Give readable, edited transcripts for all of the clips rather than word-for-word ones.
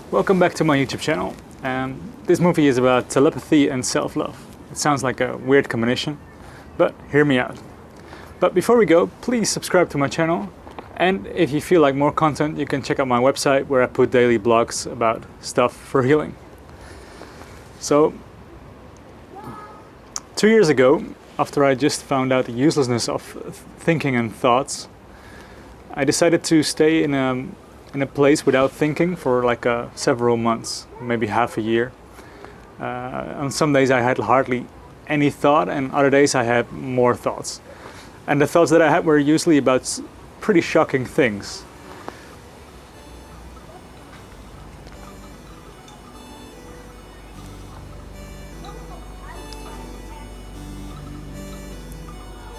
Welcome back to my YouTube channel. This movie is about telepathy and self-love. It sounds like a weird combination, but hear me out. But before we go, please subscribe to my channel, and if you feel like more content, you can check out my website where I put daily blogs about stuff for healing. So, 2 years ago, after I just found out the uselessness of thinking and thoughts, I decided to stay in a place without thinking for like several months, maybe half a year. On some days I had hardly any thought, and other days I had more thoughts. And the thoughts that I had were usually about pretty shocking things.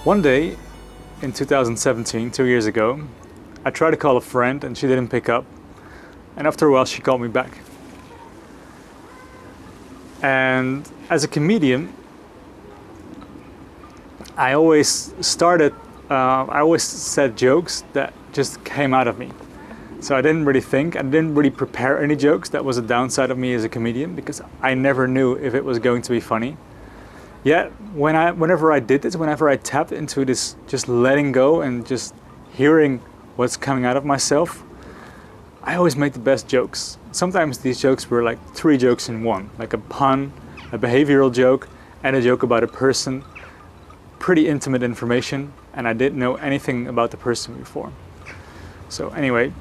One day in 2017, 2 years ago, I tried to call a friend and she didn't pick up, and after a while she called me back. And as a comedian, I always said jokes that just came out of me. So I didn't really think, I didn't really prepare any jokes. That was a downside of me as a comedian, because I never knew if it was going to be funny. Yet, whenever I did this, whenever I tapped into this just letting go and just hearing what's coming out of myself, I always made the best jokes. Sometimes these jokes were like 3 jokes in one, like a pun, a behavioral joke, and a joke about a person. Pretty intimate information, and I didn't know anything about the person before. So anyway,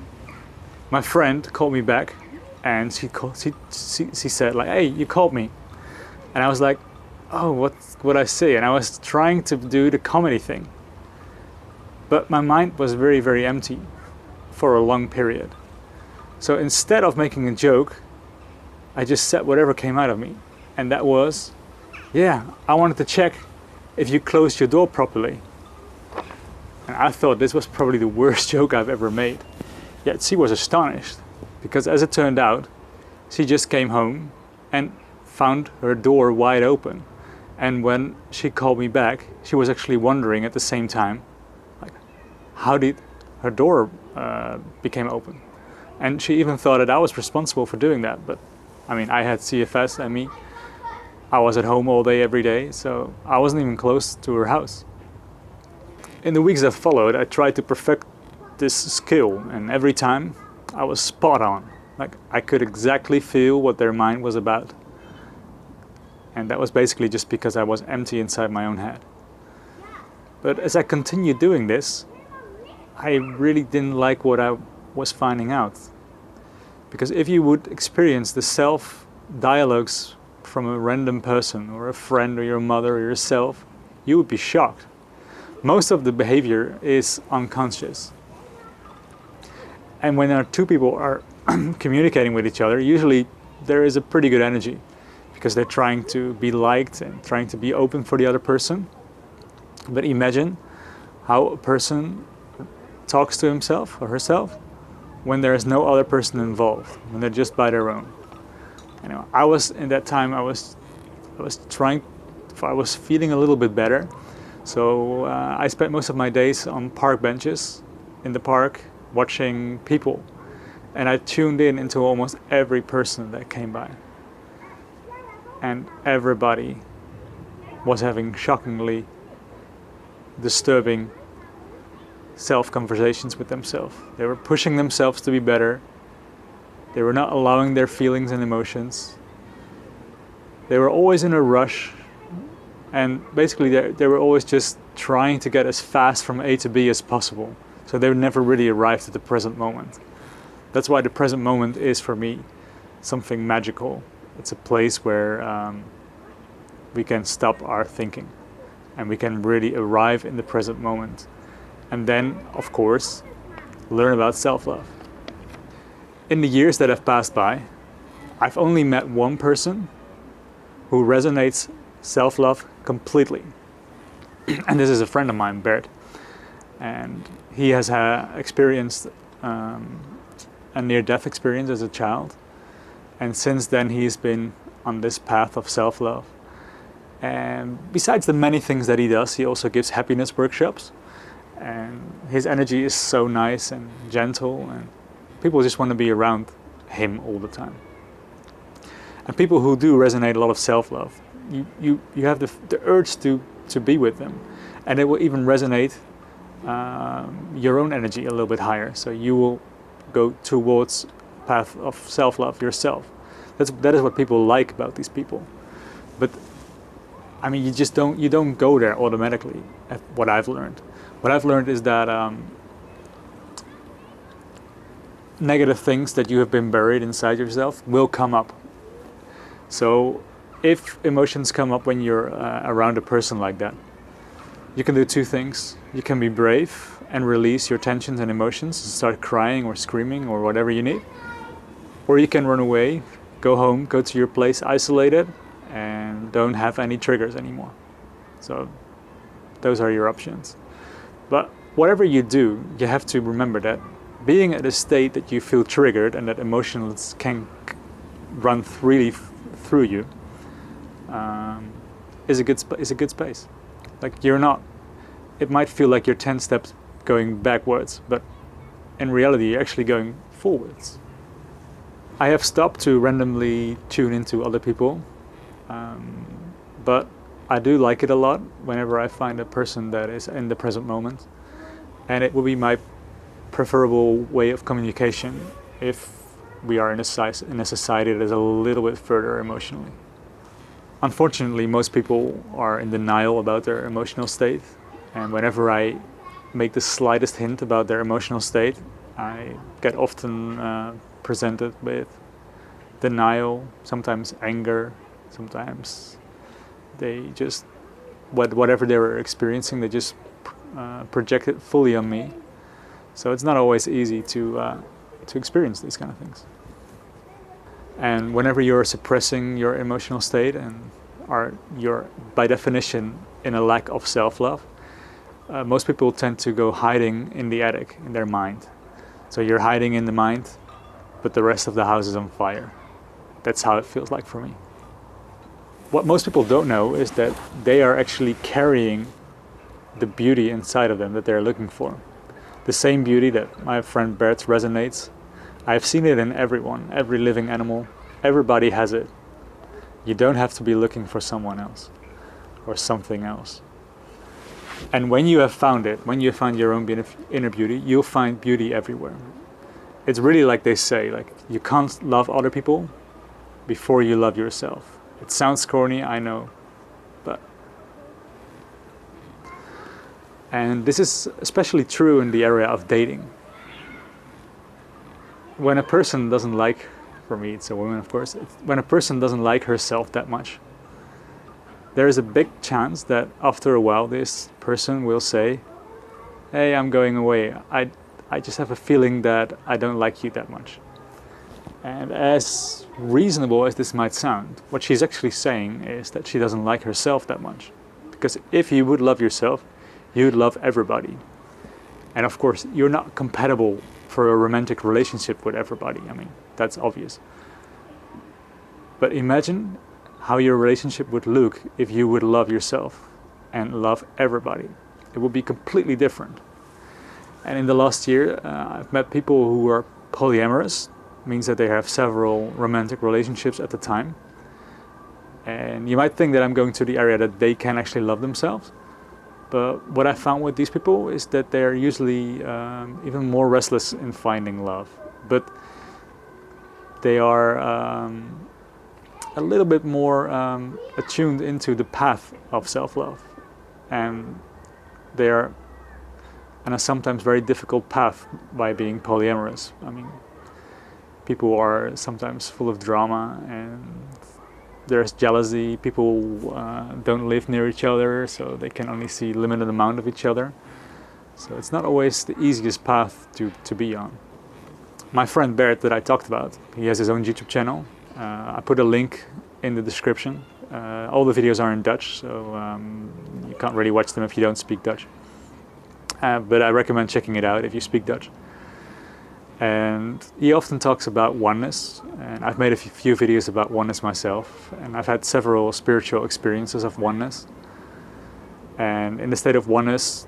my friend called me back, and she said like, "Hey, you called me," and I was like, "Oh, what I say?" And I was trying to do the comedy thing. But my mind was very, very empty for a long period. So instead of making a joke, I just said whatever came out of me. And that was, "Yeah, I wanted to check if you closed your door properly." And I thought this was probably the worst joke I've ever made. Yet she was astonished, because as it turned out, she just came home and found her door wide open. And when she called me back, she was actually wondering at the same time, how did her door became open? And she even thought that I was responsible for doing that. But I mean, I had CFS, I was at home all day, every day, so I wasn't even close to her house. In the weeks that followed, I tried to perfect this skill, and every time I was spot on. Like, I could exactly feel what their mind was about. And that was basically just because I was empty inside my own head. But as I continued doing this, I really didn't like what I was finding out. Because if you would experience the self-dialogues from a random person, or a friend, or your mother, or yourself, you would be shocked. Most of the behavior is unconscious. And when our 2 people are communicating with each other, usually there is a pretty good energy, because they're trying to be liked and trying to be open for the other person. But imagine how a person talks to himself or herself when there is no other person involved, when they're just by their own. You know, I was in that time, I was feeling a little bit better. So I spent most of my days on park benches in the park watching people, and I tuned in into almost every person that came by. And everybody was having shockingly disturbing self-conversations with themselves. They were pushing themselves to be better. They were not allowing their feelings and emotions. They were always in a rush, and basically they were always just trying to get as fast from A to B as possible. So they never really arrived at the present moment. That's why the present moment is, for me, something magical. It's a place where we can stop our thinking, and we can really arrive in the present moment. And then, of course, learn about self-love. In the years that have passed by, I've only met one person who resonates self-love completely. And this is a friend of mine, Bert. And he has experienced a near-death experience as a child. And since then, he's been on this path of self-love. And besides the many things that he does, he also gives happiness workshops. And his energy is so nice and gentle, and people just want to be around him all the time. And people who do resonate a lot of self-love, you have the urge to be with them, and it will even resonate your own energy a little bit higher. So you will go towards a path of self-love yourself. That is what people like about these people. But I mean, you don't go there automatically. What I've learned is that negative things that you have been buried inside yourself will come up. So if emotions come up when you're around a person like that, you can do two things. You can be brave and release your tensions and emotions and start crying or screaming or whatever you need. Or you can run away, go home, go to your place isolated, and don't have any triggers anymore. So those are your options. But whatever you do, you have to remember that being at a state that you feel triggered and that emotions can run freely through you is a good space. Like, you're not, it might feel like you're 10 steps going backwards, but in reality you're actually going forwards. I have stopped to randomly tune into other people, but I do like it a lot whenever I find a person that is in the present moment, and it will be my preferable way of communication if we are in a society that is a little bit further emotionally. Unfortunately, most people are in denial about their emotional state, and whenever I make the slightest hint about their emotional state, I get often presented with denial, sometimes anger, sometimes they just, whatever they were experiencing, they just project it fully on me. So it's not always easy to experience these kind of things. And whenever you're suppressing your emotional state and you're by definition in a lack of self-love, most people tend to go hiding in the attic in their mind. So you're hiding in the mind, but the rest of the house is on fire. That's how it feels like for me. What most people don't know is that they are actually carrying the beauty inside of them that they're looking for. The same beauty that my friend Bert resonates. I've seen it in everyone, every living animal. Everybody has it. You don't have to be looking for someone else or something else. And when you have found it, when you have found your own inner beauty, you'll find beauty everywhere. It's really like they say, like, you can't love other people before you love yourself. It sounds corny, I know, but... And this is especially true in the area of dating. When a person doesn't like, for me it's a woman of course, when a person doesn't like herself that much, there is a big chance that after a while this person will say, hey, I'm going away, I just have a feeling that I don't like you that much. And as reasonable as this might sound, what she's actually saying is that she doesn't like herself that much. Because if you would love yourself, you would love everybody. And of course, you're not compatible for a romantic relationship with everybody. I mean, that's obvious. But imagine how your relationship would look if you would love yourself and love everybody. It would be completely different. And in the last year, I've met people who are polyamorous, means that they have several romantic relationships at the time. And you might think that I'm going to the area that they can actually love themselves. But what I found with these people is that they're usually even more restless in finding love. But they are a little bit more attuned into the path of self-love. And they are on a sometimes very difficult path by being polyamorous. I mean, people are sometimes full of drama and there's jealousy. People don't live near each other, so they can only see limited amount of each other. So it's not always the easiest path to be on. My friend Bert that I talked about, he has his own YouTube channel. I put a link in the description. All the videos are in Dutch, so you can't really watch them if you don't speak Dutch. But I recommend checking it out if you speak Dutch. And he often talks about oneness, and I've made a few videos about oneness myself, and I've had several spiritual experiences of oneness. And in the state of oneness,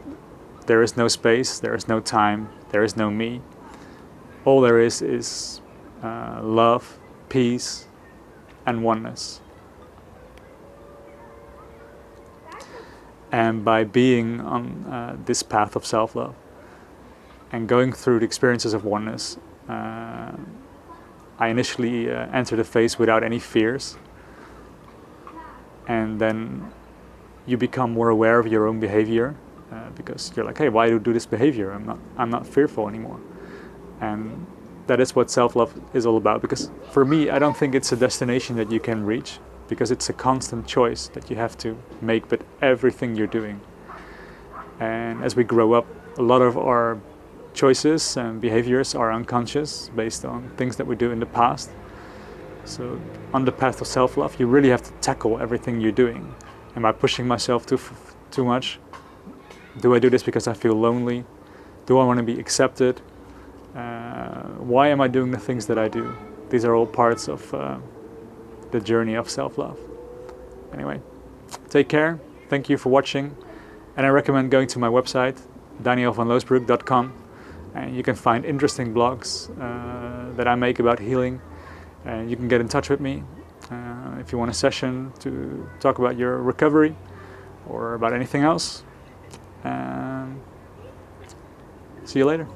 there is no space, there is no time, there is no me. All there is love, peace, and oneness. And by being on this path of self-love and going through the experiences of oneness, I initially entered the phase without any fears, and then you become more aware of your own behavior, because you're like, hey, why do I do this behavior? I'm not fearful anymore. And that is what self-love is all about, because for me, I don't think it's a destination that you can reach, because it's a constant choice that you have to make with everything you're doing. And as we grow up, a lot of our choices and behaviors are unconscious, based on things that we do in the past. So on the path of self-love, you really have to tackle everything you're doing. Am I pushing myself too much? Do I do this because I feel lonely? Do I want to be accepted? Why am I doing the things that I do? These are all parts of the journey of self-love. Anyway, take care. Thank you for watching. And I recommend going to my website, danielvanloosbroek.com. And you can find interesting blogs that I make about healing. And you can get in touch with me if you want a session to talk about your recovery or about anything else. See you later.